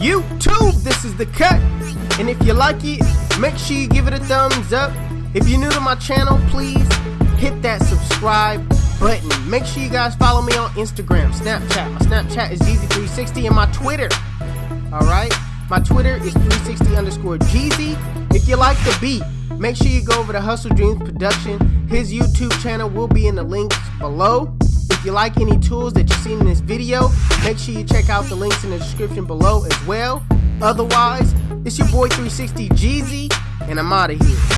YouTube, this is the cut. And if you like it, make sure you give it a thumbs up. If you're new to my channel, please hit that subscribe button. Make sure you guys follow me on Instagram, Snapchat. My Snapchat is Jeezy360 and my Twitter. Alright? My Twitter is 360_Jeezy. If you like the beat, make sure you go over to Hustle Dreams Production. His YouTube channel will be in the links below. If you like any tools that you've seen in this video, make sure you check out the links in the description below as well. Otherwise, it's your boy 360 Jeezy, and I'm out of here.